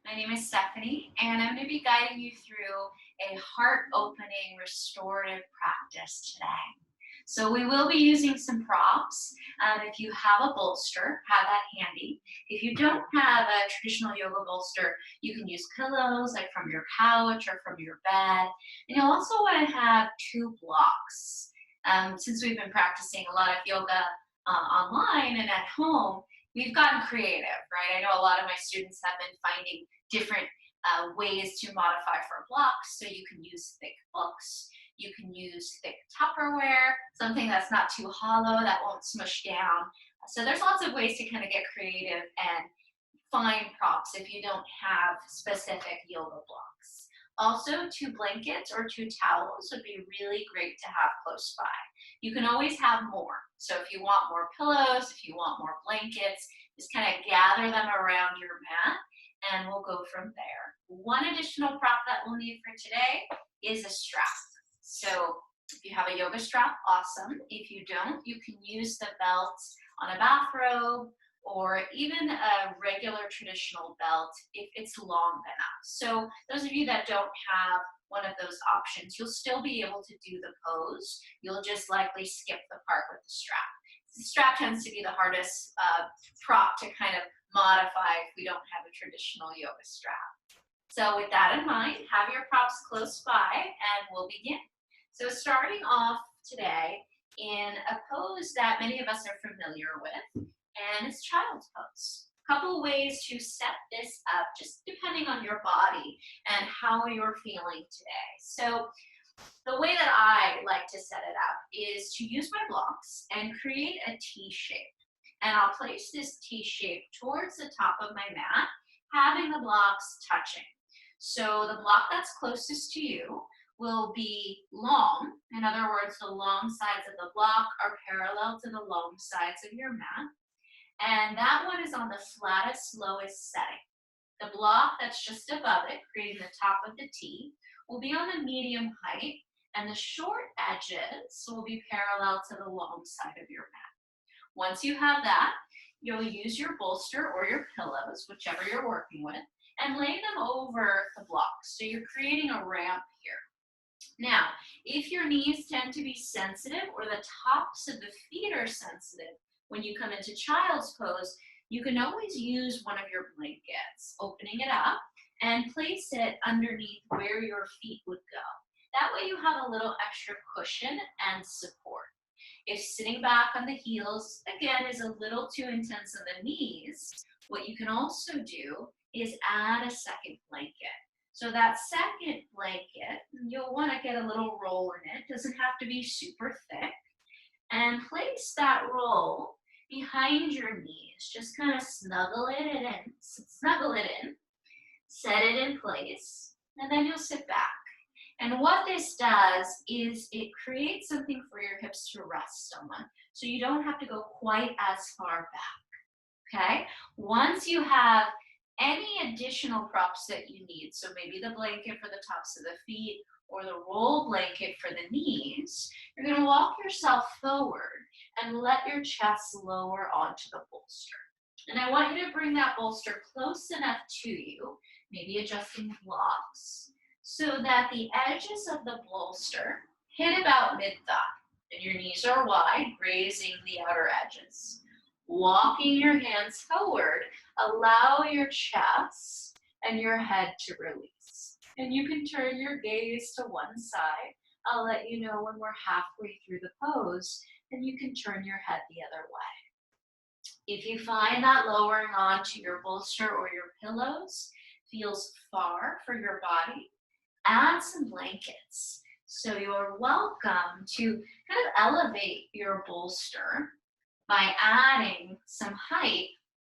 My name is Stephanie, and I'm going to be guiding you through a heart-opening restorative practice today. So we will be using some props. If you have a bolster, have that handy. If you don't have a traditional yoga bolster, you can use pillows like from your couch or from your bed. And you'll also want to have two blocks. Since we've been practicing a lot of yoga online and at home, we've gotten creative, right? I know a lot of my students have been finding different ways to modify for blocks. So you can use thick books, you can use thick Tupperware, something that's not too hollow, that won't smush down. So there's lots of ways to kind of get creative and find props if you don't have specific yoga blocks. Also, two blankets or two towels would be really great to have close by. You can always have more. So if you want more pillows, if you want more blankets, just kind of gather them around your mat and we'll go from there. One additional prop that we'll need for today is a strap. So if you have a yoga strap, awesome. If you don't, you can use the belt on a bathrobe or even a regular traditional belt if it's long enough. So those of you that don't have one of those options, you'll still be able to do the pose. You'll just likely skip the part with the strap. The strap tends to be the hardest prop to kind of modify if we don't have a traditional yoga strap. So with that in mind, have your props close by and we'll begin. So starting off today in a pose that many of us are familiar with, and it's child's pose. A couple ways to set this up, just depending on your body and how you're feeling today. So the way that I like to set it up is to use my blocks and create a T shape. And I'll place this T shape towards the top of my mat, having the blocks touching. So the block that's closest to you will be long. In other words, the long sides of the block are parallel to the long sides of your mat. And that one is on the flattest, lowest setting. The block that's just above it, creating the top of the T, will be on the medium height, and the short edges will be parallel to the long side of your mat. Once you have that, you'll use your bolster or your pillows, whichever you're working with, and lay them over the blocks. So you're creating a ramp here. Now, if your knees tend to be sensitive or the tops of the feet are sensitive, when you come into child's pose, you can always use one of your blankets, opening it up and place it underneath where your feet would go. That way you have a little extra cushion and support. If sitting back on the heels, again, is a little too intense on the knees, what you can also do is add a second blanket. So that second blanket, you'll want to get a little roll in it. It doesn't have to be super thick. And place that roll behind your knees. Just kind of snuggle it in, set it in place, and then you'll sit back. And what this does is it creates something for your hips to rest on, so you don't have to go quite as far back, okay? Once you have any additional props that you need, so maybe the blanket for the tops of the feet or the roll blanket for the knees, you're going to walk yourself forward and let your chest lower onto the bolster. And I want you to bring that bolster close enough to you, maybe adjusting blocks, so that the edges of the bolster hit about mid-thigh, and your knees are wide, grazing the outer edges. Walking your hands forward, allow your chest and your head to release. And you can turn your gaze to one side. I'll let you know when we're halfway through the pose, and you can turn your head the other way. If you find that lowering onto your bolster or your pillows feels far for your body, add some blankets. So you're welcome to kind of elevate your bolster by adding some height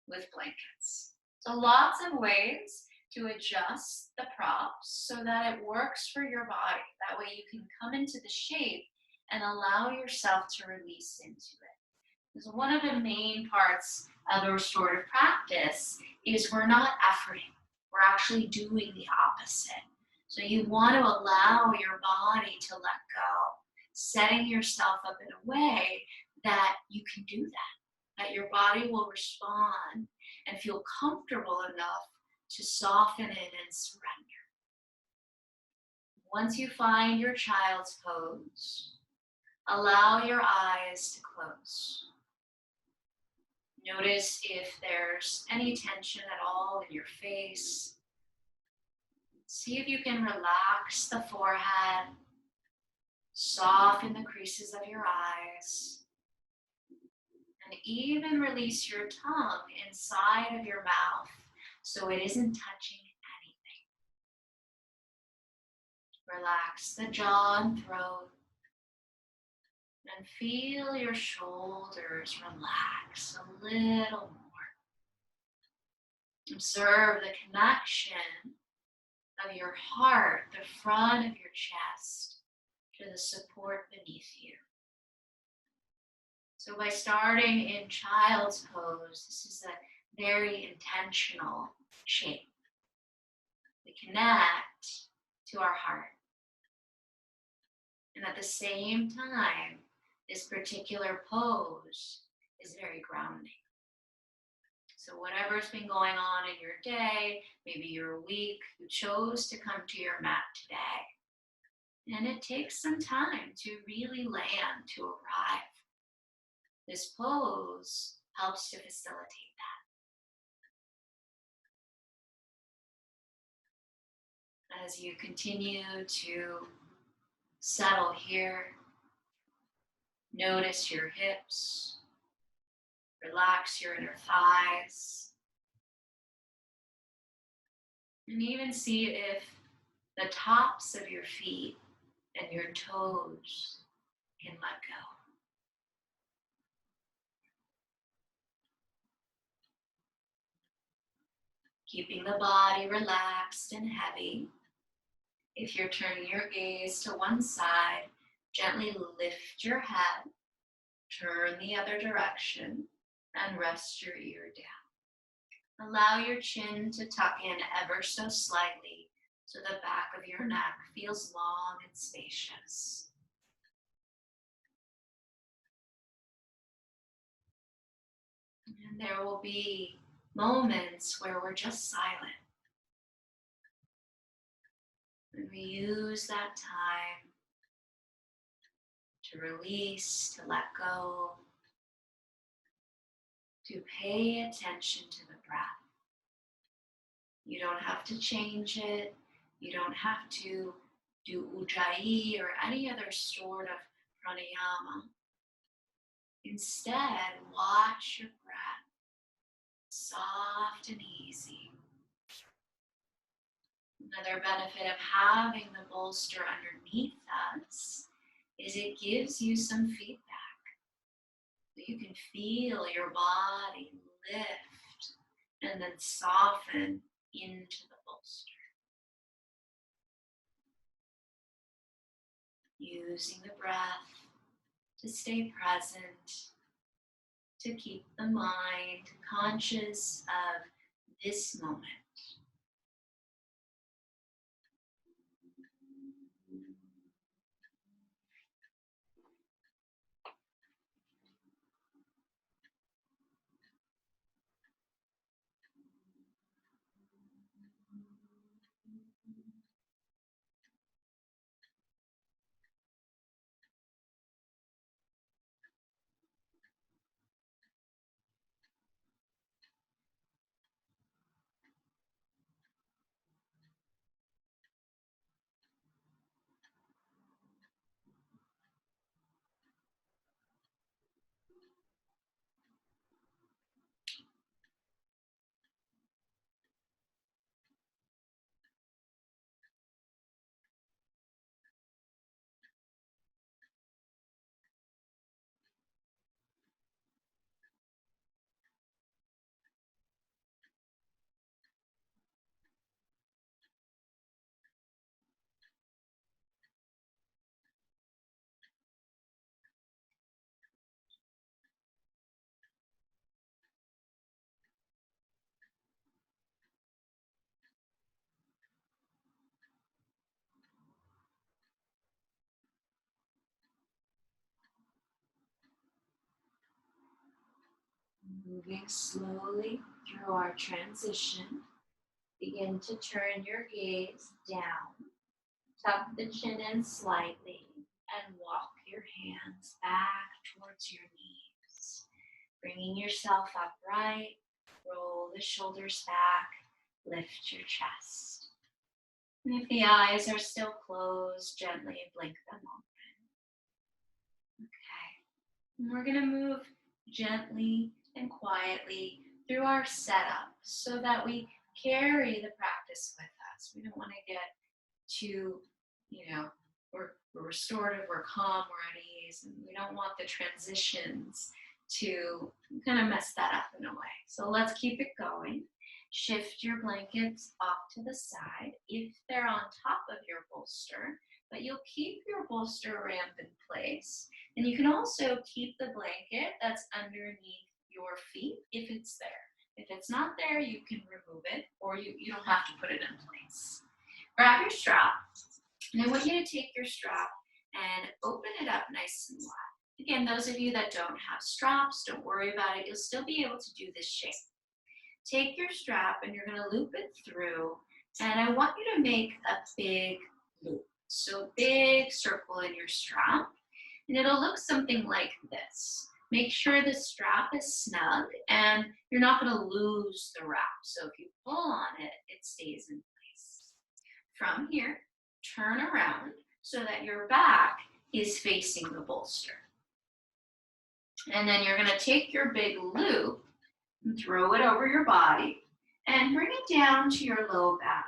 with blankets. So lots of ways to adjust the props so that it works for your body. That way you can come into the shape and allow yourself to release into it. Because one of the main parts of a restorative practice is we're not efforting. We're actually doing the opposite. So you want to allow your body to let go, setting yourself up in a way that you can do that your body will respond and feel comfortable enough to soften in and surrender. Once you find your child's pose, allow your eyes to close. Notice if there's any tension at all in your face. See if you can relax the forehead, soften the creases of your eyes, and even release your tongue inside of your mouth so it isn't touching anything. Relax the jaw and throat, and feel your shoulders relax a little more. Observe the connection of your heart, the front of your chest, to the support beneath you. So by starting in child's pose, this is a very intentional shape. We connect to our heart. And at the same time, this particular pose is very grounding. So whatever's been going on in your day, maybe your week, you chose to come to your mat today. And it takes some time to really land, to arrive. This pose helps to facilitate that. As you continue to settle here, notice your hips, relax your inner thighs, and even see if the tops of your feet and your toes can let go. Keeping the body relaxed and heavy. If you're turning your gaze to one side, gently lift your head, turn the other direction, and rest your ear down. Allow your chin to tuck in ever so slightly so the back of your neck feels long and spacious. And there will be moments where we're just silent. And we use that time to release, to let go, to pay attention to the breath. You don't have to change it. You don't have to do ujjayi or any other sort of pranayama. Instead, watch your breath, soft and easy. Another benefit of having the bolster underneath us is it gives you some feedback. You can feel your body lift and then soften into the bolster. Using the breath to stay present, to keep the mind conscious of this moment. Moving slowly through our transition, Begin to turn your gaze down. Tuck the chin in slightly and walk your hands back towards your knees. Bringing yourself upright, roll the shoulders back, lift your chest. And if the eyes are still closed, gently blink them open. Okay. And we're going to move gently and quietly through our setup so that we carry the practice with us. We don't want to get too, we're restorative, we're calm, we're at ease, and we don't want the transitions to kind of mess that up in a way. So let's keep it going. Shift your blankets off to the side if they're on top of your bolster, but you'll keep your bolster ramp in place. And you can also keep the blanket that's underneath your feet if it's there. If it's not there, you can remove it, or you don't have to put it in place. Grab your strap, and I want you to take your strap and open it up nice and wide. Again, those of you that don't have straps, don't worry about it. You'll still be able to do this shape. Take your strap and you're going to loop it through, and I want you to make a big loop. So big circle in your strap, and it'll look something like this. Make sure the strap is snug and you're not going to lose the wrap. So if you pull on it, it stays in place. From here, turn around so that your back is facing the bolster. And then you're going to take your big loop and throw it over your body and bring it down to your low back.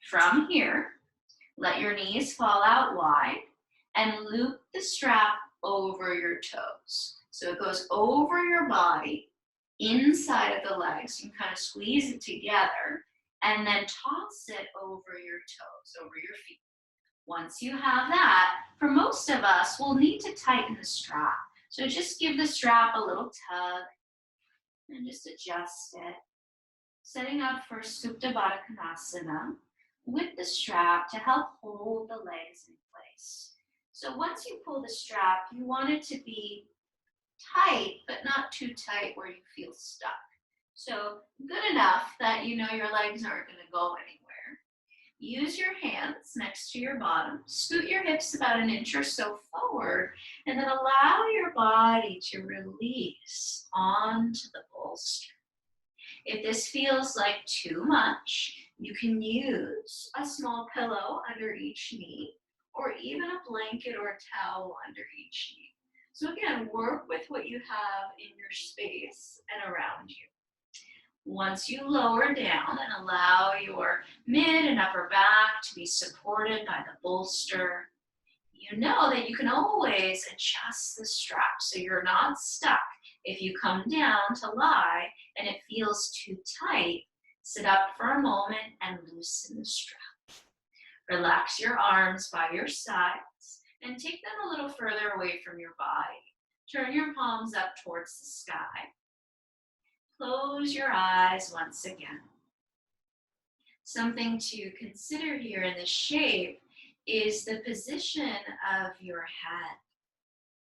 From here, let your knees fall out wide and loop the strap over your toes. So it goes over your body, inside of the legs. You can kind of squeeze it together and then toss it over your toes, over your feet. Once you have that, for most of us, we'll need to tighten the strap. So just give the strap a little tug and just adjust it. Setting up for Supta Baddha Konasana with the strap to help hold the legs in place. So once you pull the strap, you want it to be tight, but not too tight where you feel stuck. So good enough that you know your legs aren't going to go anywhere. Use your hands next to your bottom. Scoot your hips about an inch or so forward, and then allow your body to release onto the bolster. If this feels like too much, you can use a small pillow under each knee, or even a blanket or a towel under each knee. So again, work with what you have in your space and around you. Once you lower down and allow your mid and upper back to be supported by the bolster, you know that you can always adjust the strap so you're not stuck. If you come down to lie and it feels too tight, sit up for a moment and loosen the strap. Relax your arms by your sides and take them a little further away from your body. Turn your palms up towards the sky. Close your eyes once again. Something to consider here in this shape is the position of your head.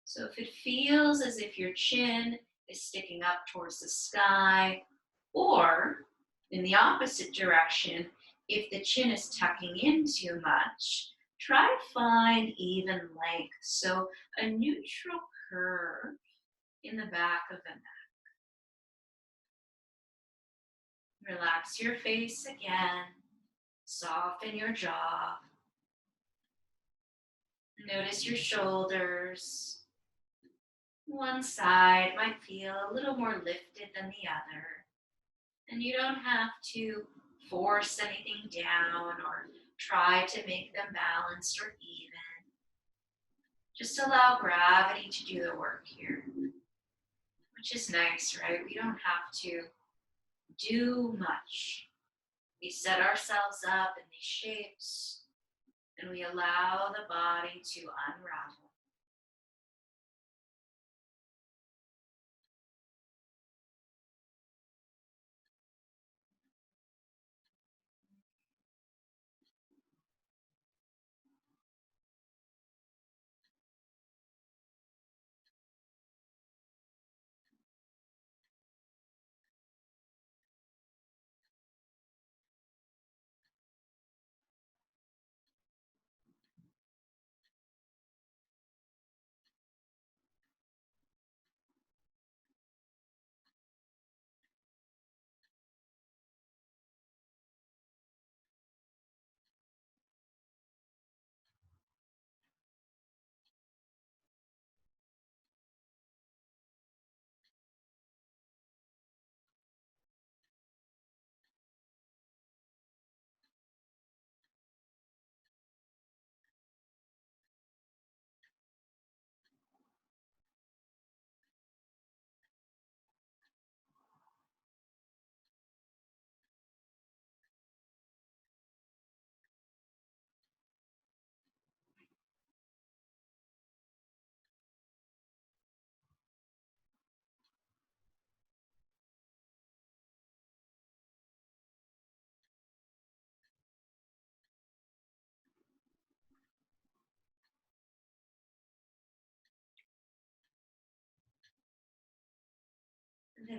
So if it feels as if your chin is sticking up towards the sky, or in the opposite direction, if the chin is tucking in too much, try to find even length. So a neutral curve in the back of the neck. Relax your face again. Soften your jaw. Notice your shoulders. One side might feel a little more lifted than the other. And you don't have to force anything down or try to make them balanced or even. Just allow gravity to do the work here, which is nice, right? We don't have to do much. We set ourselves up in these shapes and we allow the body to unravel.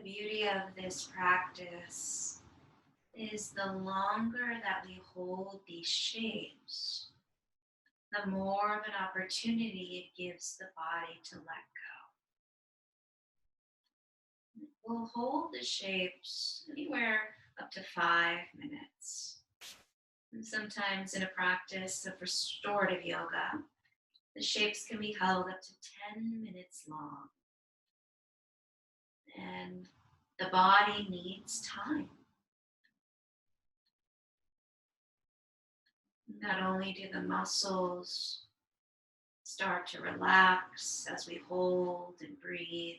The beauty of this practice is the longer that we hold these shapes, the more of an opportunity it gives the body to let go. We'll hold the shapes anywhere up to 5 minutes. And sometimes in a practice of restorative yoga, the shapes can be held up to 10 minutes long. And the body needs time. Not only do the muscles start to relax as we hold and breathe,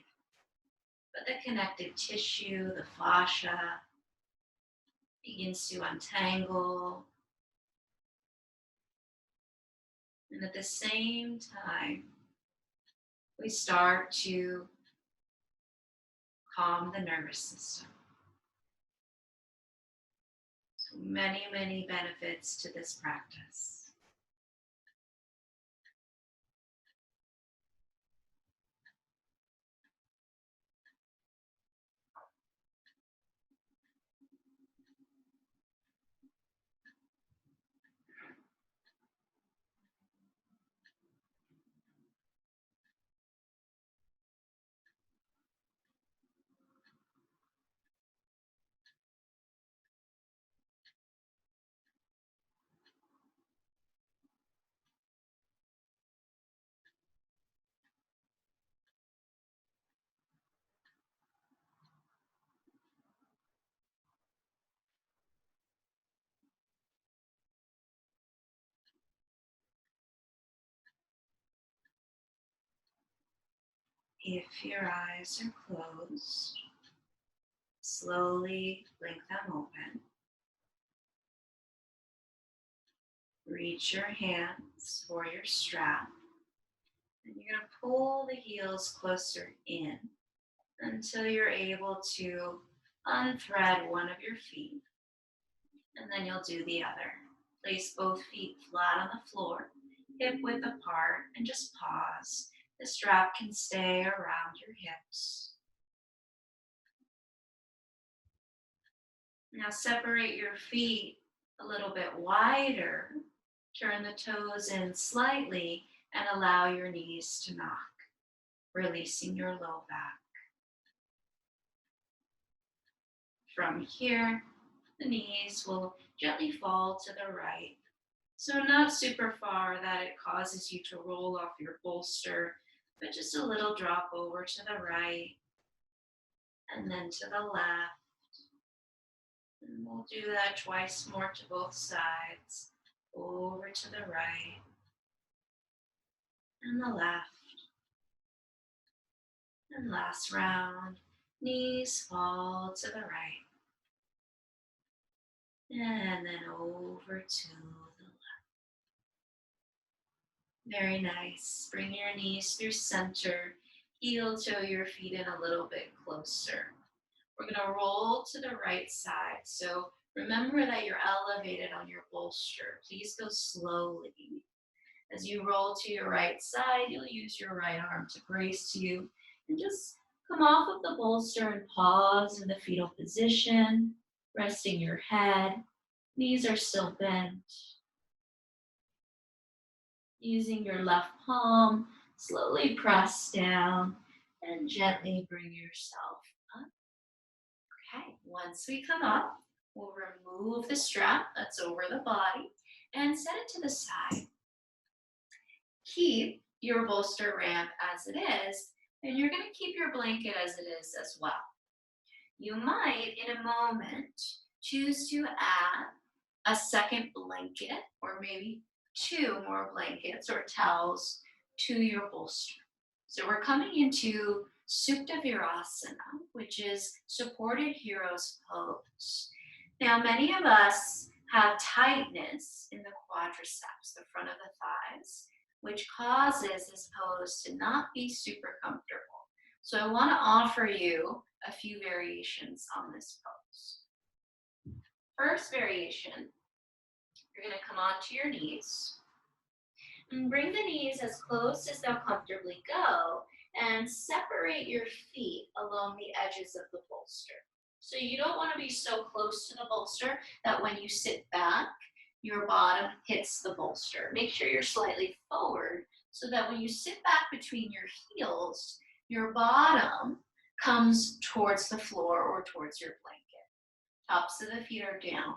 but the connective tissue, the fascia, begins to untangle. And at the same time, we start to calm the nervous system. So many, many benefits to this practice. If your eyes are closed, slowly blink them open. Reach your hands for your strap. And you're going to pull the heels closer in until you're able to unthread one of your feet. And then you'll do the other. Place both feet flat on the floor, hip width apart, and just pause. The strap can stay around your hips. Now separate your feet a little bit wider. Turn the toes in slightly and allow your knees to knock, releasing your low back. From here, the knees will gently fall to the right. So not super far that it causes you to roll off your bolster, but just a little drop over to the right and then to the left. And we'll do that twice more to both sides. Over to the right and the left. And last round, knees fall to the right. And then over to the left. Very nice. Bring your knees through center. Heel toe your feet in a little bit closer. We're going to roll to the right side. So remember that you're elevated on your bolster. Please go slowly. As you roll to your right side, you'll use your right arm to brace you. And just come off of the bolster and pause in the fetal position, resting your head. Knees are still bent. Using your left palm, slowly press down and gently bring yourself up. Okay, once we come up, we'll remove the strap that's over the body and set it to the side. Keep your bolster ramp as it is, and you're going to keep your blanket as it is as well. You might, in a moment, choose to add a second blanket or maybe 2 more blankets or towels to your bolster. So we're coming into Supta Virasana, which is supported hero's pose. Now, many of us have tightness in the quadriceps, the front of the thighs, which causes this pose to not be super comfortable. So I want to offer you a few variations on this pose. First variation, you're going to come onto your knees and bring the knees as close as they'll comfortably go and separate your feet along the edges of the bolster. So you don't want to be so close to the bolster that when you sit back, your bottom hits the bolster. Make sure you're slightly forward so that when you sit back between your heels, your bottom comes towards the floor or towards your blanket. Tops of the feet are down.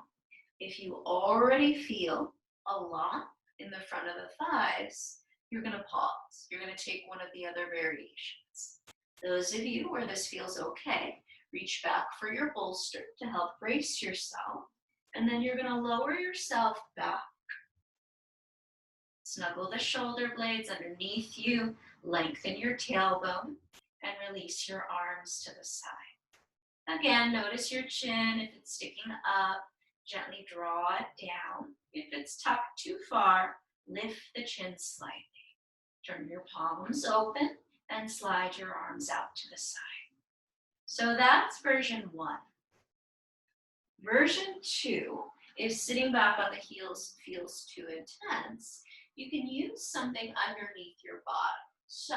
If you already feel a lot in the front of the thighs, you're going to pause. You're going to take one of the other variations. Those of you where this feels okay, reach back for your bolster to help brace yourself, and then you're going to lower yourself back. Snuggle the shoulder blades underneath you, lengthen your tailbone, and release your arms to the side. Again, notice your chin. If it's sticking up, gently draw it down. If it's tucked too far, lift the chin slightly. Turn your palms open and slide your arms out to the side. So that's version 1. Version 2, if sitting back on the heels feels too intense, you can use something underneath your bottom. So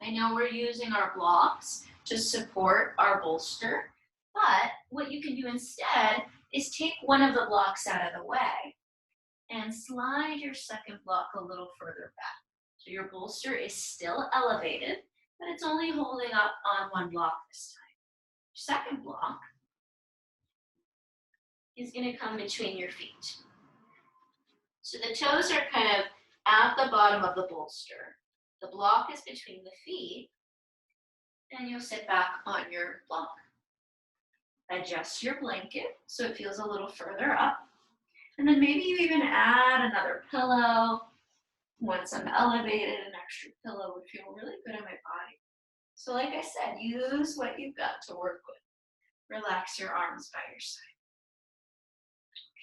I know we're using our blocks to support our bolster, but what you can do instead is take one of the blocks out of the way and slide your second block a little further back. So your bolster is still elevated, but it's only holding up on one block this time. Your second block is going to come between your feet. So the toes are kind of at the bottom of the bolster. The block is between the feet, and you'll sit back on your block. Adjust your blanket so it feels a little further up. And then maybe you even add another pillow. Once I'm elevated, an extra pillow would feel really good on my body. So like I said, use what you've got to work with. Relax your arms by your side.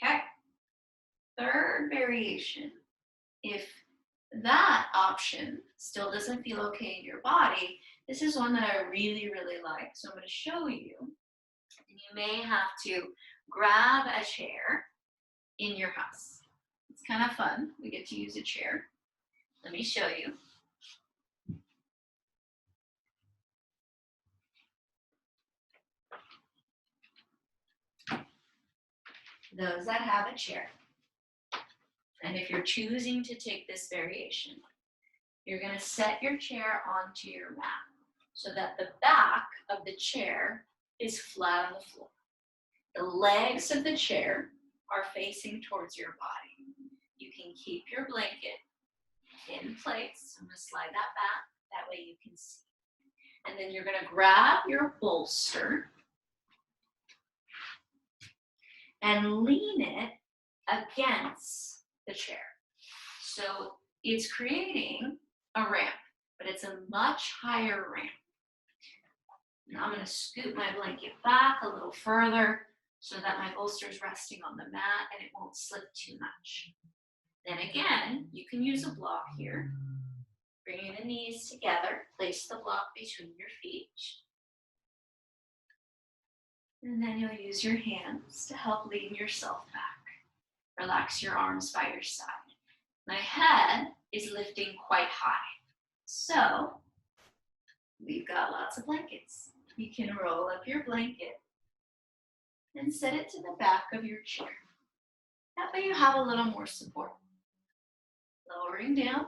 Okay. Third variation, if that option still doesn't feel okay in your body, this is one that I really, really like. So I'm going to show you. And you may have to grab a chair in your house. It's kind of fun. We get to use a chair. Let me show you. Those that have a chair. And if you're choosing to take this variation, you're going to set your chair onto your mat so that the back of the chair is flat on the floor. The legs of the chair are facing towards your body. You can keep your blanket in place. I'm going to slide that back. That way you can see. And then you're going to grab your bolster and lean it against the chair. So it's creating a ramp, but it's a much higher ramp. Now I'm going to scoot my blanket back a little further so that my bolster is resting on the mat and it won't slip too much. Then again, you can use a block here. Bringing the knees together, place the block between your feet. And then you'll use your hands to help lean yourself back. Relax your arms by your side. My head is lifting quite high. So we've got lots of blankets. You can roll up your blanket and set it to the back of your chair. That way you have a little more support. Lowering down,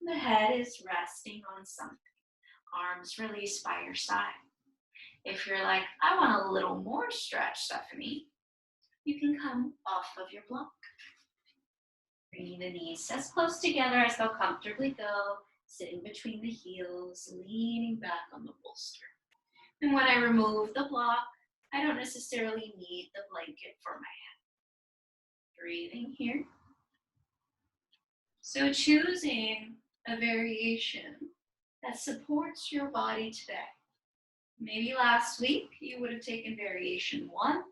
the head is resting on something. Arms released by your side. If you're like, I want a little more stretch, Stephanie, you can come off of your block. Bringing the knees as close together as they'll comfortably go, sitting between the heels, leaning back on the bolster. And when I remove the block, I don't necessarily need the blanket for my head. Breathing here. So choosing a variation that supports your body today. Maybe last week you would have taken variation 1,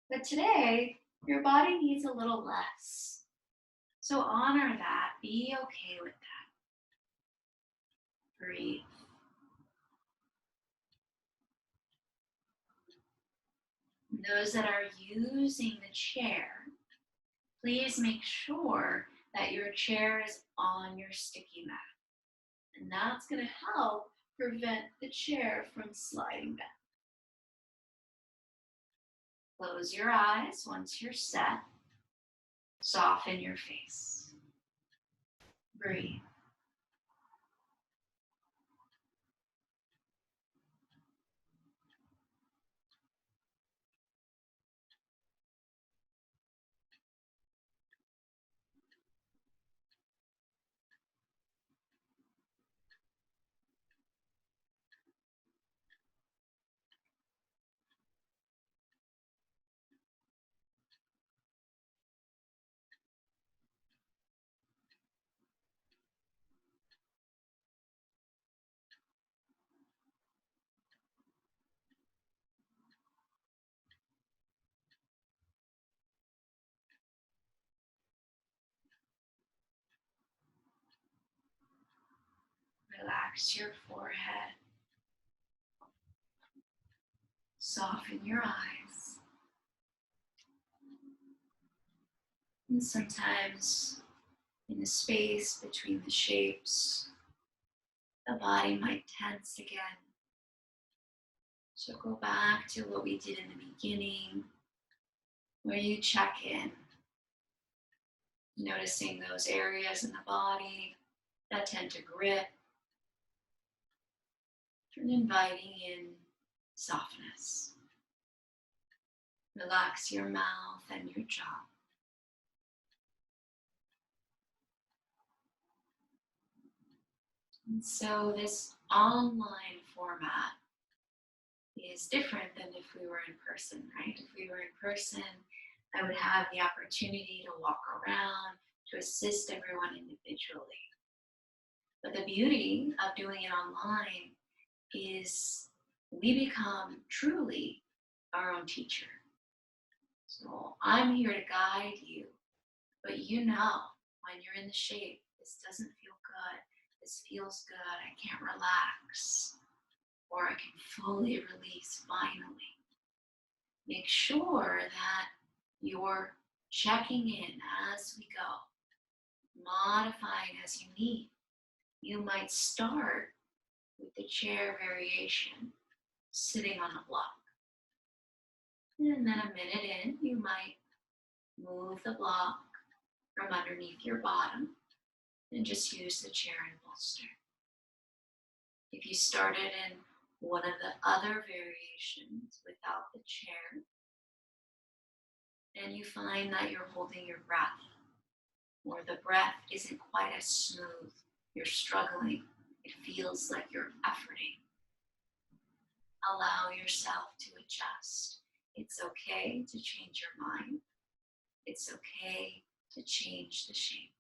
but today your body needs a little less. So honor that, be okay with that. Breathe. Those that are using the chair, please make sure that your chair is on your sticky mat. And that's going to help prevent the chair from sliding back. Close your eyes once you're set. Soften your face. Breathe. Relax your forehead. Soften your eyes. And sometimes in the space between the shapes, the body might tense again. So go back to what we did in the beginning, where you check in, noticing those areas in the body that tend to grip, and inviting in softness. Relax your mouth and your jaw. And so this online format is different than if we were in person, right? If we were in person, I would have the opportunity to walk around, to assist everyone individually. But the beauty of doing it online is we become truly our own teacher. So I'm here to guide you, but you know when you're in the shape, this doesn't feel good, this feels good, I can't relax, or I can fully release finally. Make sure that you're checking in as we go, modifying as you need. You might start with the chair variation, sitting on a block. And then a minute in, you might move the block from underneath your bottom and just use the chair and bolster. If you started in one of the other variations without the chair, and you find that you're holding your breath, or the breath isn't quite as smooth, you're struggling, it feels like you're efforting, allow yourself to adjust. It's okay to change your mind. It's okay to change the shape.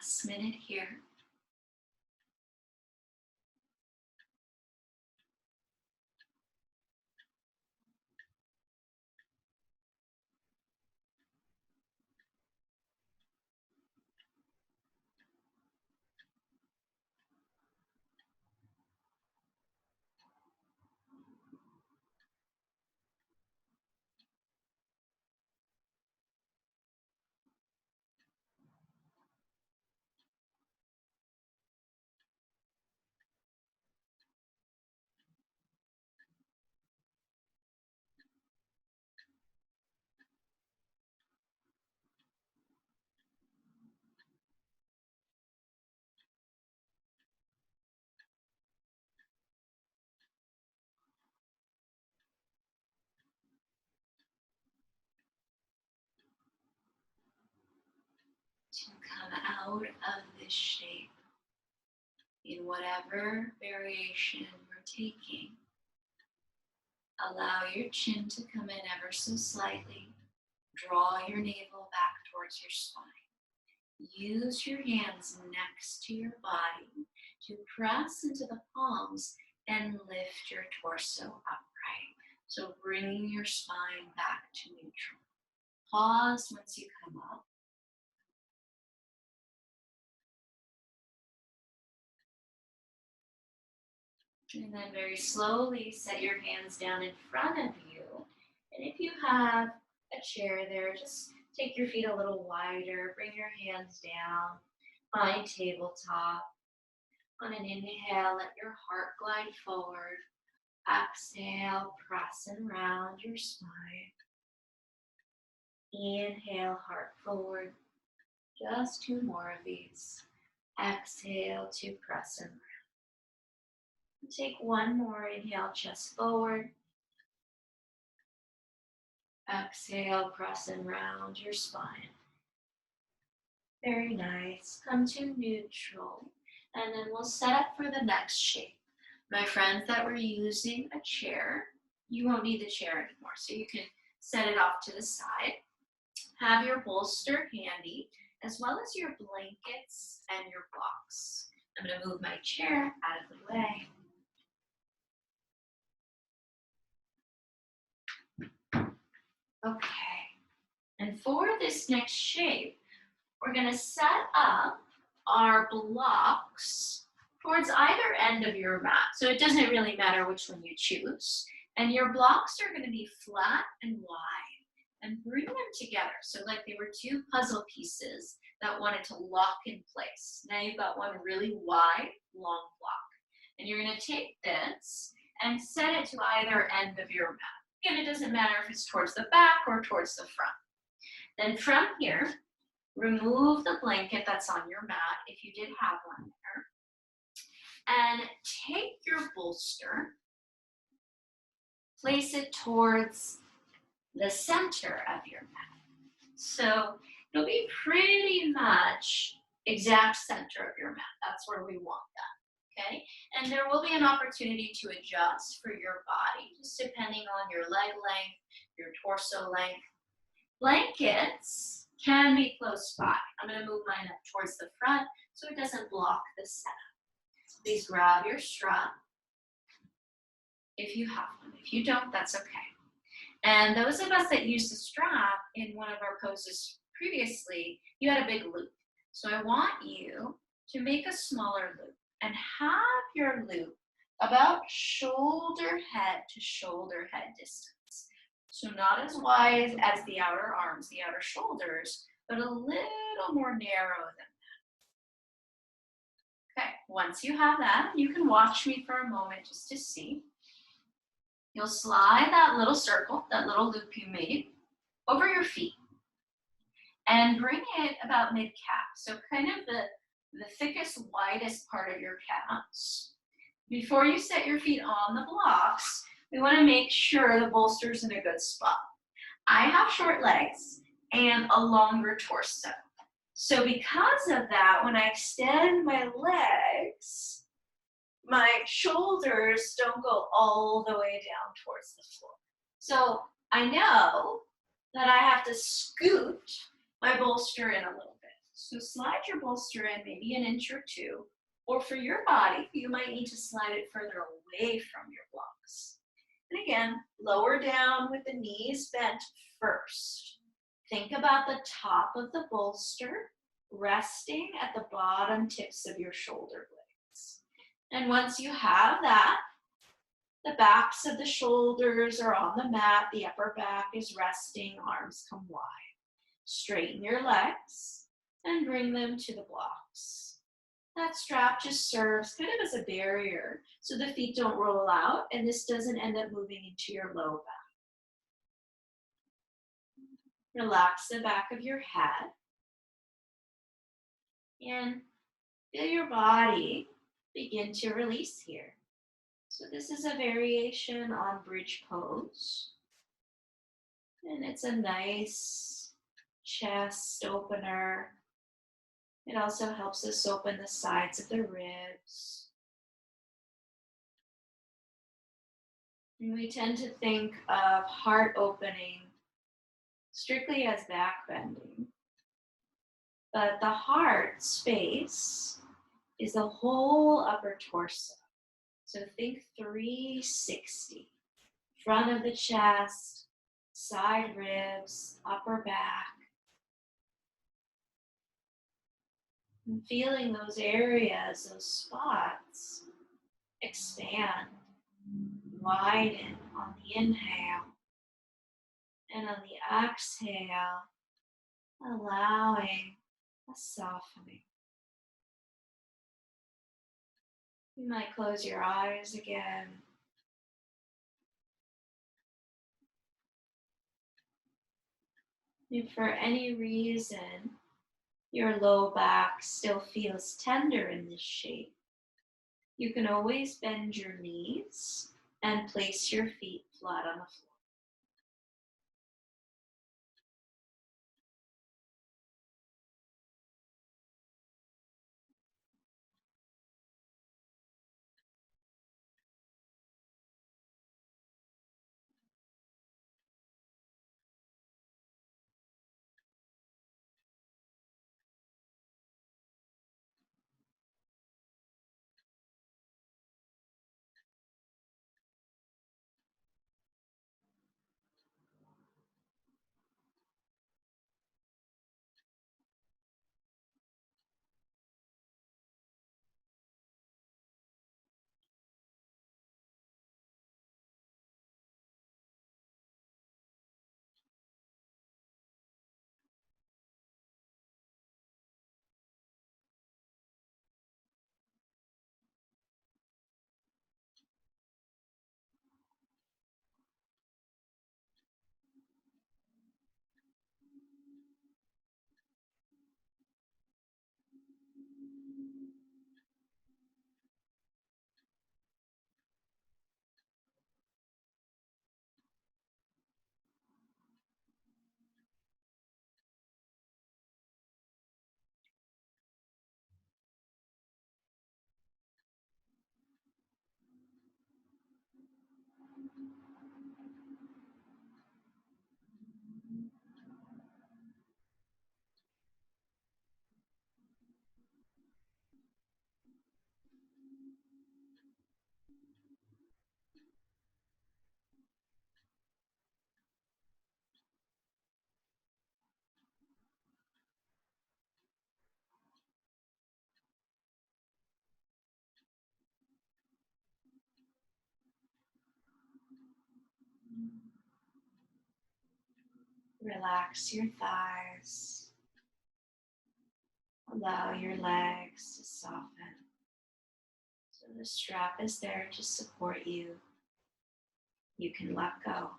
Last minute here. out of this shape in whatever variation we're taking. Allow your chin to come in ever so slightly. Draw your navel back towards your spine. Use your hands next to your body to press into the palms and lift your torso upright. So bringing your spine back to neutral. Pause once you come up. And then very slowly set your hands down in front of you. And if you have a chair there, just take your feet a little wider. Bring your hands down. Find tabletop. On an inhale, let your heart glide forward. Exhale, press and round your spine. Inhale, heart forward. Just 2 more of these. Exhale to press and round. Take 1 more. Inhale, chest forward. Exhale, press and round your spine. Very nice. Come to neutral. And then we'll set up for the next shape. My friends that were using a chair, you won't need the chair anymore. So you can set it off to the side. Have your bolster handy, as well as your blankets and your blocks. I'm going to move my chair out of the way. Okay, and for this next shape, we're going to set up our blocks towards either end of your mat. So it doesn't really matter which one you choose. And your blocks are going to be flat and wide. And bring them together. So like they were 2 puzzle pieces that wanted to lock in place. Now you've got one really wide, long block. And you're going to take this and set it to either end of your mat. Again, it doesn't matter if it's towards the back or towards the front. Then from here, remove the blanket that's on your mat, if you did have one there, and take your bolster, place it towards the center of your mat. So it'll be pretty much exact center of your mat. That's where we want that, okay? And there will be an opportunity to adjust for your body, just depending on your leg length, your torso length. Blankets can be close by. I'm going to move mine up towards the front so it doesn't block the setup. Please grab your strap if you have one. If you don't, that's okay. And those of us that used the strap in one of our poses previously, you had a big loop. So I want you to make a smaller loop and have your loop about shoulder head to shoulder head distance. So not as wide as the outer arms, the outer shoulders, but a little more narrow than that. Okay, once you have that, you can watch me for a moment just to see. You'll slide that little circle, that little loop you made, over your feet and bring it about mid-calf. So kind of the thickest, widest part of your calves. Before you set your feet on the blocks, we want to make sure the bolster's in a good spot. I have short legs and a longer torso. So because of that, when I extend my legs, my shoulders don't go all the way down towards the floor. So I know that I have to scoot my bolster in a little bit. So slide your bolster in maybe an inch or 2, or for your body, you might need to slide it further away from your blocks. And again, lower down with the knees bent first. Think about the top of the bolster resting at the bottom tips of your shoulder blades. And once you have that, the backs of the shoulders are on the mat, the upper back is resting, arms come wide. Straighten your legs and bring them to the blocks. That strap just serves kind of as a barrier so the feet don't roll out and this doesn't end up moving into your low back. Relax the back of your head and feel your body begin to release here. So this is a variation on bridge pose. And it's a nice chest opener. It also helps us open the sides of the ribs. And we tend to think of heart opening strictly as back bending, but the heart space is the whole upper torso. So think 360. Front of the chest, side ribs, upper back. And feeling those areas, those spots expand, widen on the inhale. And on the exhale, allowing a softening. You might close your eyes again. If for any reason your low back still feels tender in this shape, you can always bend your knees and place your feet flat on the floor. Relax your thighs. Allow your legs to soften. So the strap is there to support you. You can let go.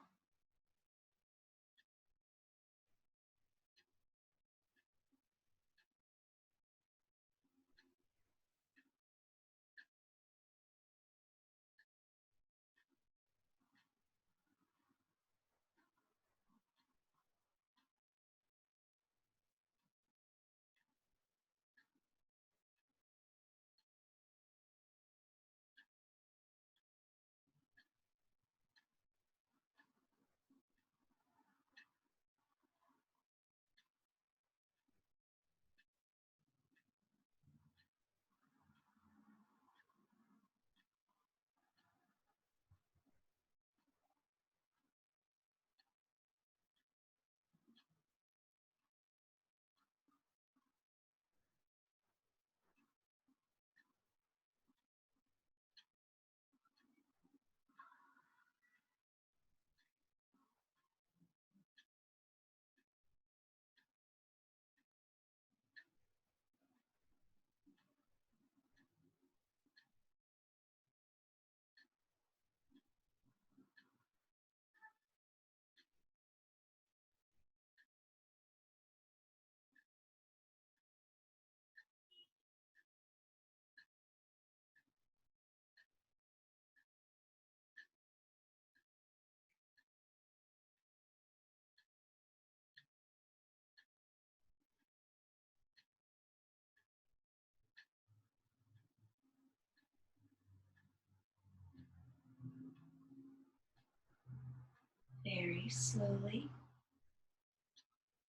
very slowly.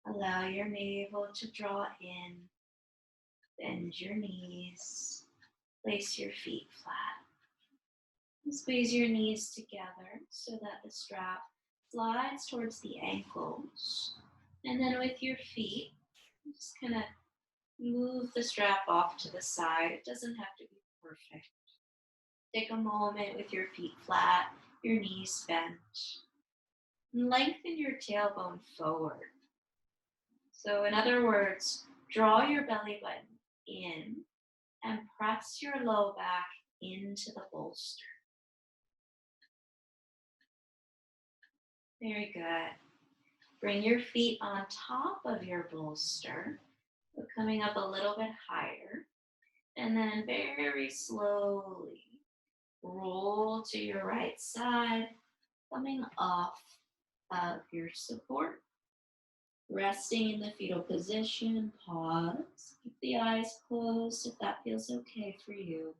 Allow your navel to draw in. Bend your knees. Place your feet flat. And squeeze your knees together so that the strap slides towards the ankles. And then with your feet, just kind of move the strap off to the side. It doesn't have to be perfect. Take a moment with your feet flat, your knees bent. And lengthen your tailbone forward. So in other words, draw your belly button in and press your low back into the bolster. Very good. Bring your feet on top of your bolster, coming up a little bit higher. And then very slowly roll to your right side, coming off of your support. Resting in the fetal position, pause. Keep the eyes closed if that feels okay for you.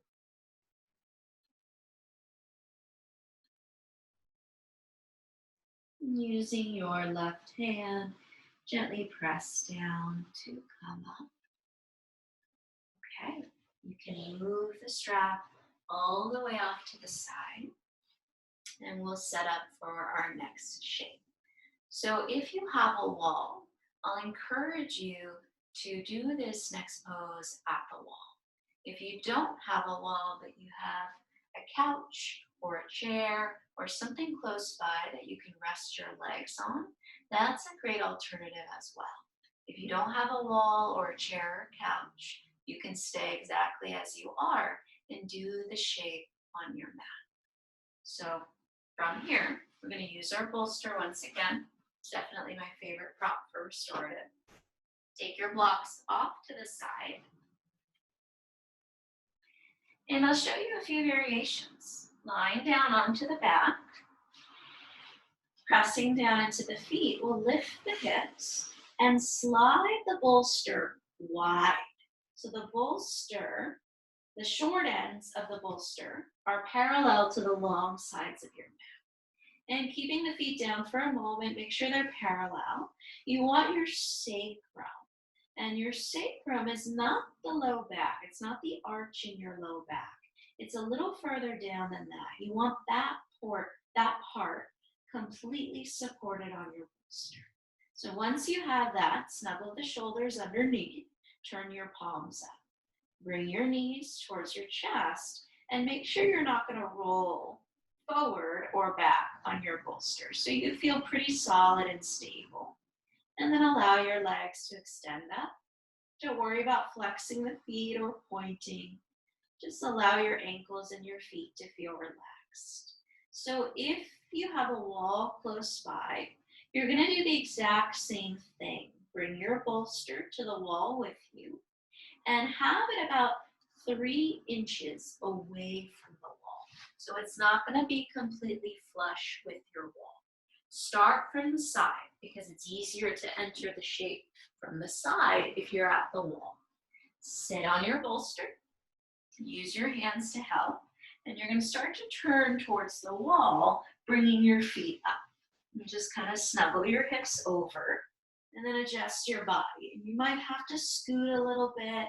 Using your left hand, gently press down to come up. Okay, you can move the strap all the way off to the side, and we'll set up for our next shape. So if you have a wall, I'll encourage you to do this next pose at the wall. If you don't have a wall, but you have a couch or a chair or something close by that you can rest your legs on, that's a great alternative as well. If you don't have a wall or a chair or couch, you can stay exactly as you are and do the shape on your mat. So from here, we're going to use our bolster once again. It's definitely my favorite prop for restorative. Take your blocks off to the side. And I'll show you a few variations. Lying down onto the back, pressing down into the feet, we'll lift the hips and slide the bolster wide. So the bolster, the short ends of the bolster are parallel to the long sides of your mat. And keeping the feet down for a moment, make sure they're parallel. You want your sacrum. And your sacrum is not the low back. It's not the arch in your low back. It's a little further down than that. You want that part completely supported on your bolster. So once you have that, snuggle the shoulders underneath, turn your palms up. Bring your knees towards your chest and make sure you're not going to roll forward or back on your bolster. So you feel pretty solid and stable. And then allow your legs to extend up. Don't worry about flexing the feet or pointing. Just allow your ankles and your feet to feel relaxed. So if you have a wall close by, you're going to do the exact same thing. Bring your bolster to the wall with you and have it about 3 inches away from the wall. So it's not going to be completely flush with your wall. Start from the side because it's easier to enter the shape from the side if you're at the wall. Sit on your bolster, use your hands to help, and you're going to start to turn towards the wall, bringing your feet up. And just kind of snuggle your hips over and then adjust your body. And you might have to scoot a little bit,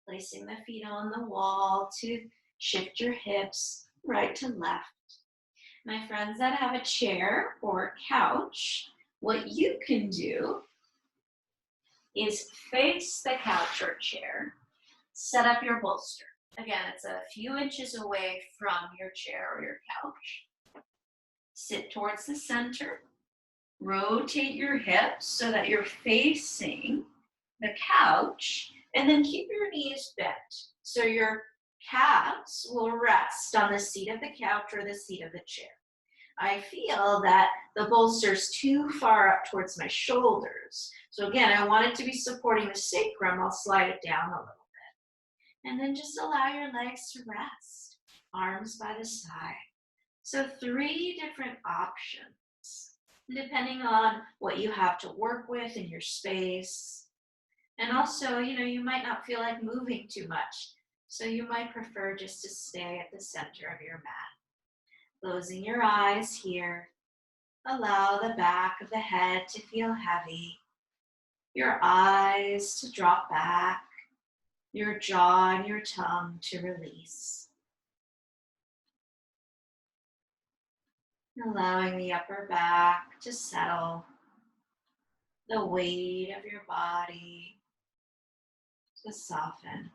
placing the feet on the wall to shift your hips right to left. My friends that have a chair or a couch, what you can do is face the couch or chair, set up your bolster. Again, it's a few inches away from your chair or your couch. Sit towards the center. Rotate your hips so that you're facing the couch, and then keep your knees bent. So your calves will rest on the seat of the couch or the seat of the chair. I feel that the bolster's too far up towards my shoulders. So again, I want it to be supporting the sacrum. I'll slide it down a little bit. And then just allow your legs to rest. Arms by the side. So 3 different options, depending on what you have to work with in your space. And also, you might not feel like moving too much. So you might prefer just to stay at the center of your mat. Closing your eyes here. Allow the back of the head to feel heavy, your eyes to drop back, your jaw and your tongue to release. Allowing the upper back to settle, the weight of your body to soften.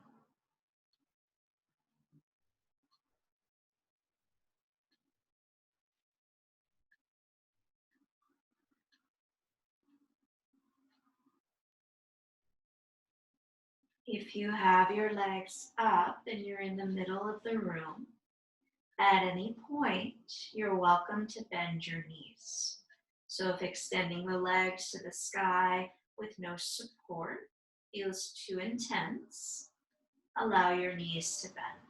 If you have your legs up and you're in the middle of the room, at any point, you're welcome to bend your knees. So if extending the legs to the sky with no support feels too intense, allow your knees to bend.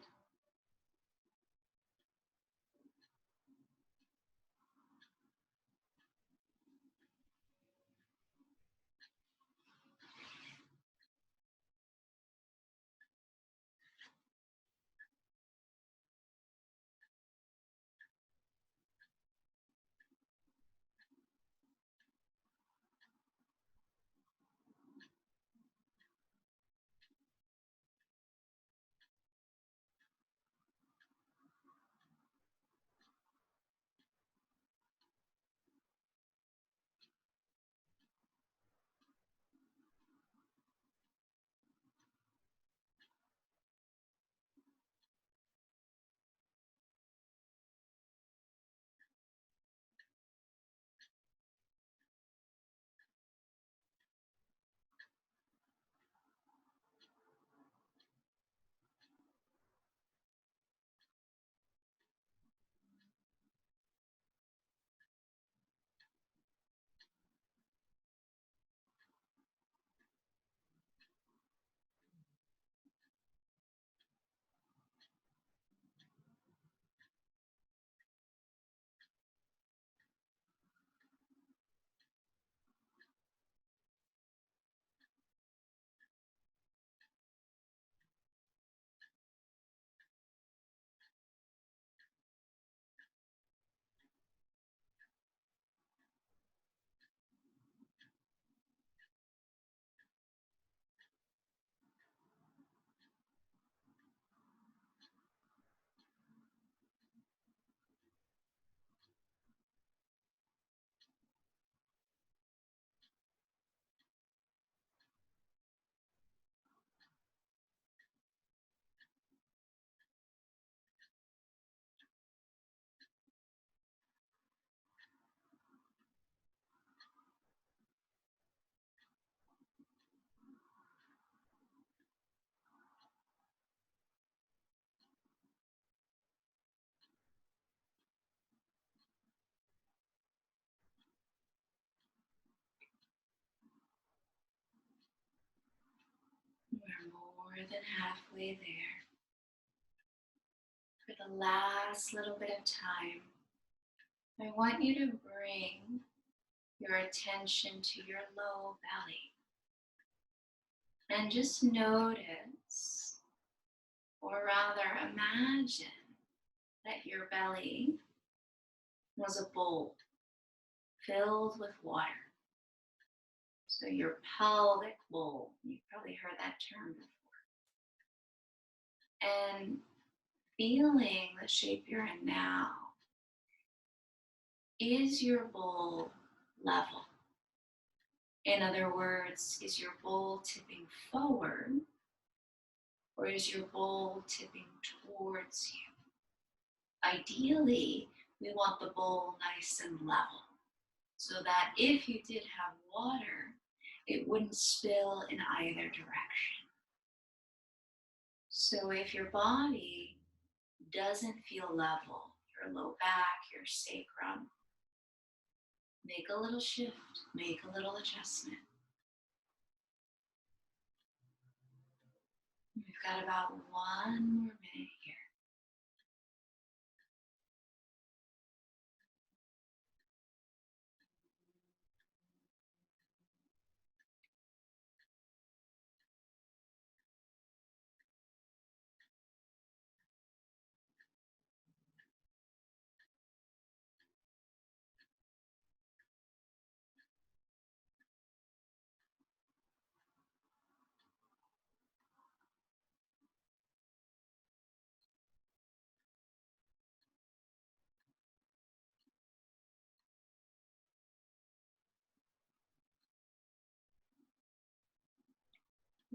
We're more than halfway there. For the last little bit of time, I want you to bring your attention to your low belly and just notice, or rather imagine, that your belly was a bowl filled with water. So your pelvic bowl, you've probably heard that term before. And feeling the shape you're in now, is your bowl level? In other words, is your bowl tipping forward or is your bowl tipping towards you? Ideally, we want the bowl nice and level so that if you did have water, it wouldn't spill in either direction. So if your body doesn't feel level, your low back, your sacrum, make a little shift, make a little adjustment. We've got about 1 more minute here.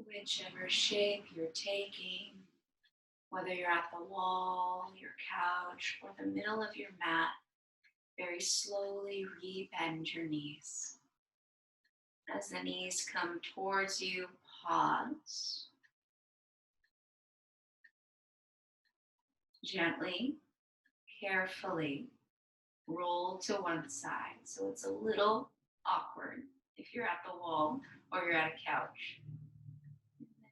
whichever shape you're taking, whether you're at the wall, your couch, or the middle of your mat, very slowly re-bend your knees. As the knees come towards you, pause. Gently, carefully roll to one side. So it's a little awkward if you're at the wall or you're at a couch.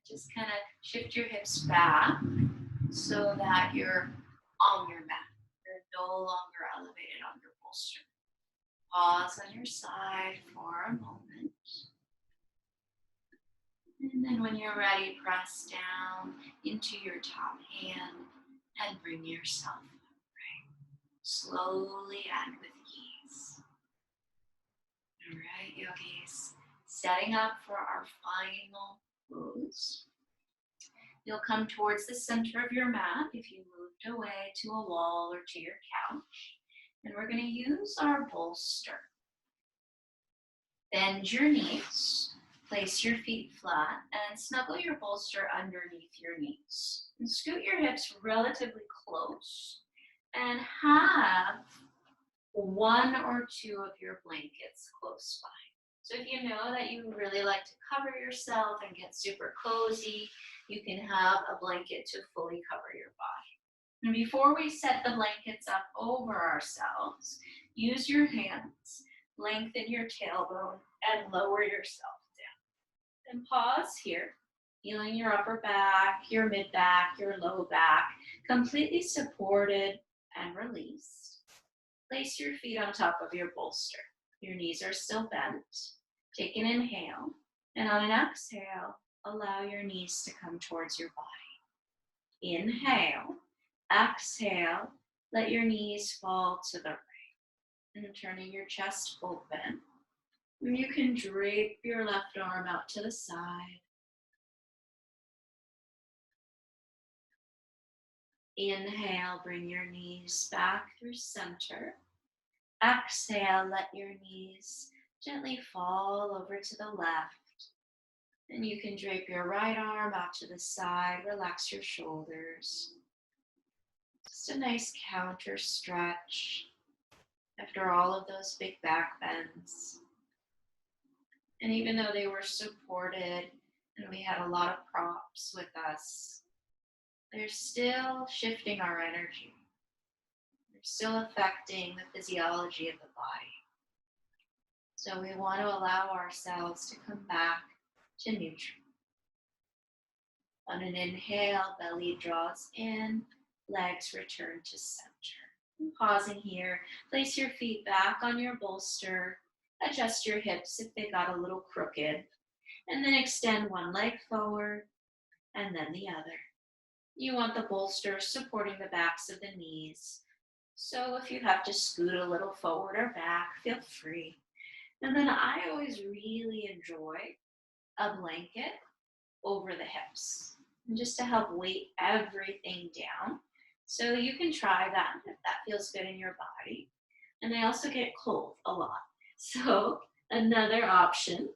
Just kind of shift your hips back so that you're on your mat. You're no longer elevated on your bolster. Pause on your side for a moment. And then when you're ready, press down into your top hand and bring yourself upright. Slowly and with ease. All right, yogis. Setting up for our final pose. You'll come towards the center of your mat if you moved away to a wall or to your couch. And we're going to use our bolster. Bend your knees, place your feet flat, and snuggle your bolster underneath your knees. And scoot your hips relatively close and have one or two of your blankets close by. So if you know that you really like to cover yourself and get super cozy, you can have a blanket to fully cover your body. And before we set the blankets up over ourselves, use your hands, lengthen your tailbone, and lower yourself down. And pause here, feeling your upper back, your mid back, your low back, completely supported and released. Place your feet on top of your bolster. Your knees are still bent. Take an inhale, and on an exhale, allow your knees to come towards your body. Inhale, exhale, let your knees fall to the right. And turning your chest open. And you can drape your left arm out to the side. Inhale, bring your knees back through center. Exhale, let your knees gently fall over to the left. And you can drape your right arm out to the side, relax your shoulders. Just a nice counter stretch after all of those big back bends. And even though they were supported and we had a lot of props with us, they're still shifting our energy. They're still affecting the physiology of the body. So we want to allow ourselves to come back to neutral. On an inhale, belly draws in, legs return to center. And pausing here, place your feet back on your bolster, adjust your hips if they got a little crooked, and then extend one leg forward and then the other. You want the bolster supporting the backs of the knees. So if you have to scoot a little forward or back, feel free. And then I always really enjoy a blanket over the hips, and just to help weight everything down. So you can try that if that feels good in your body. And I also get cold a lot. So another option,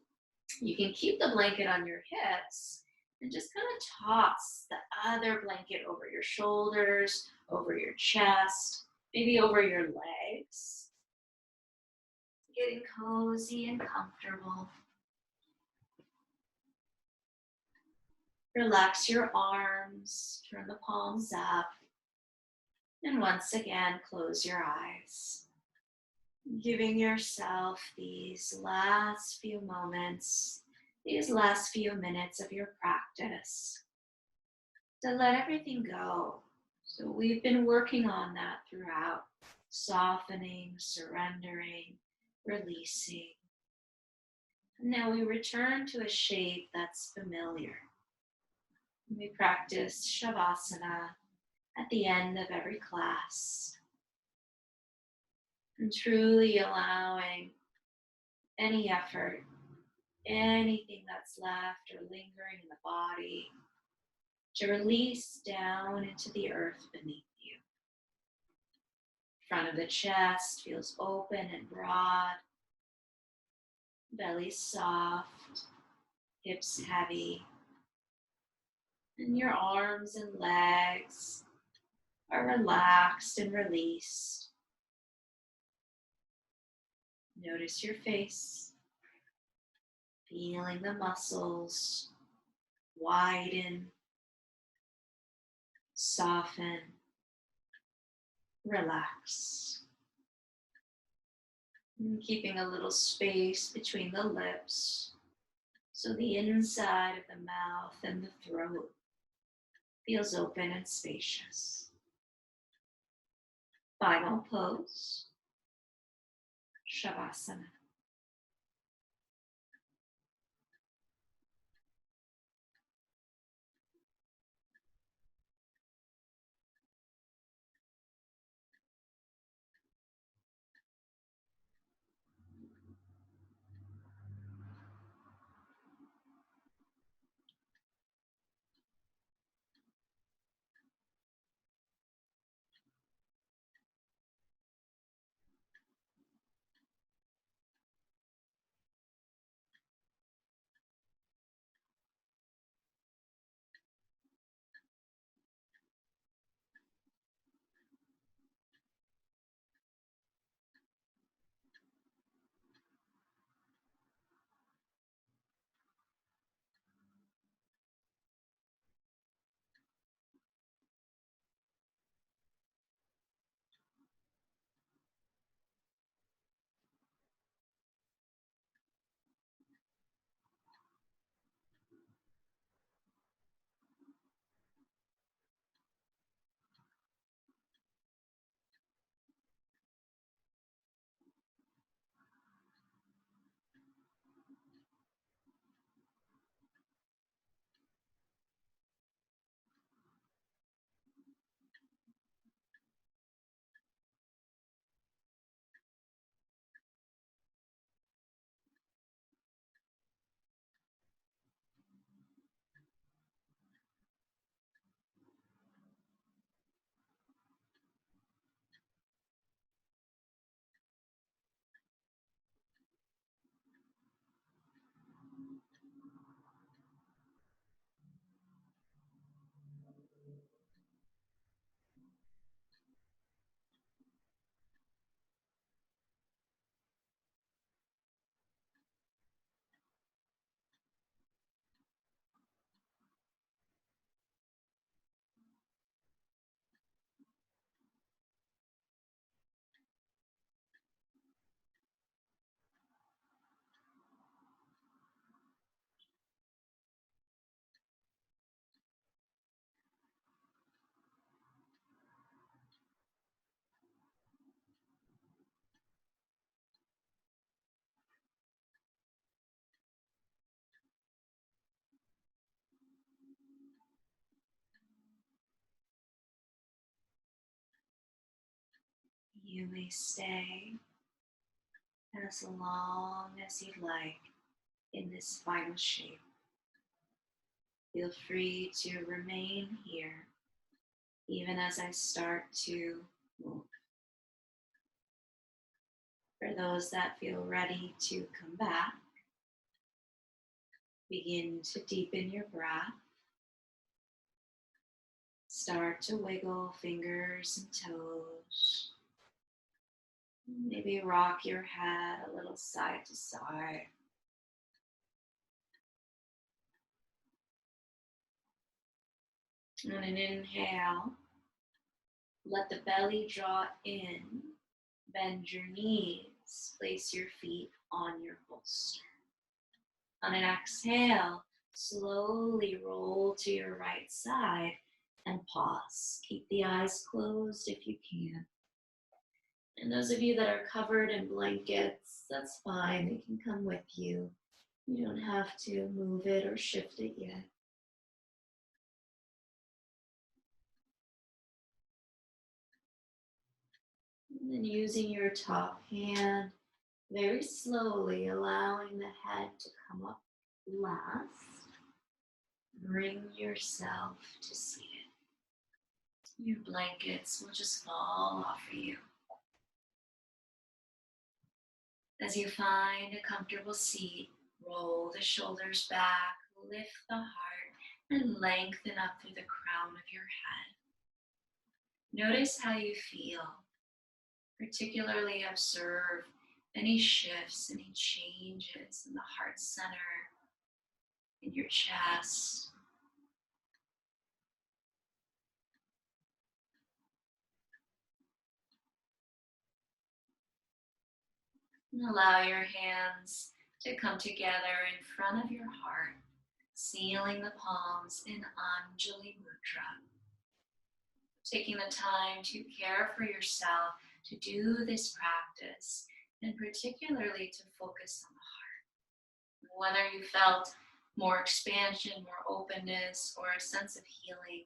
you can keep the blanket on your hips and just kind of toss the other blanket over your shoulders, over your chest, maybe over your legs. Getting cozy and comfortable. Relax your arms, turn the palms up, and once again, close your eyes. Giving yourself these last few moments, these last few minutes of your practice to let everything go. So we've been working on that throughout, softening, surrendering, releasing. And now we return to a shape that's familiar. We practice Shavasana at the end of every class. And truly allowing any effort, anything that's left or lingering in the body, to release down into the earth beneath you. Front of the chest feels open and broad. Belly soft, hips heavy. And your arms and legs are relaxed and released. Notice your face, feeling the muscles widen, soften, relax. And keeping a little space between the lips so the inside of the mouth and the throat feels open and spacious. Final pose, Shavasana. You may stay as long as you'd like in this final shape. Feel free to remain here even as I start to move. For those that feel ready to come back, begin to deepen your breath. Start to wiggle fingers and toes. Maybe rock your head a little side to side. On an inhale, let the belly draw in. Bend your knees. Place your feet on your bolster. On an exhale, slowly roll to your right side and pause. Keep the eyes closed if you can. And those of you that are covered in blankets, that's fine. They can come with you. You don't have to move it or shift it yet. And then using your top hand, very slowly allowing the head to come up last, bring yourself to seated. Your blankets will just fall off for you. As you find a comfortable seat, roll the shoulders back, lift the heart, and lengthen up through the crown of your head. Notice how you feel. Particularly observe any shifts, any changes in the heart center, in your chest. And allow your hands to come together in front of your heart, sealing the palms in Anjali Mudra. Taking the time to care for yourself, to do this practice, and particularly to focus on the heart. Whether you felt more expansion, more openness, or a sense of healing,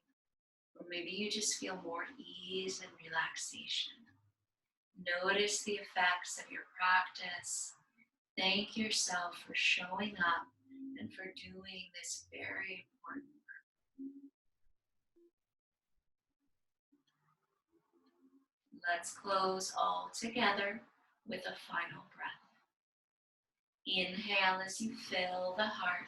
or maybe you just feel more ease and relaxation. Notice the effects of your practice. Thank yourself for showing up and for doing this very important work. Let's close all together with a final breath. Inhale as you fill the heart.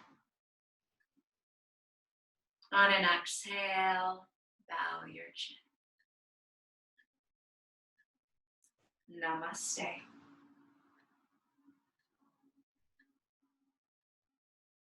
On an exhale, bow your chin. Namaste.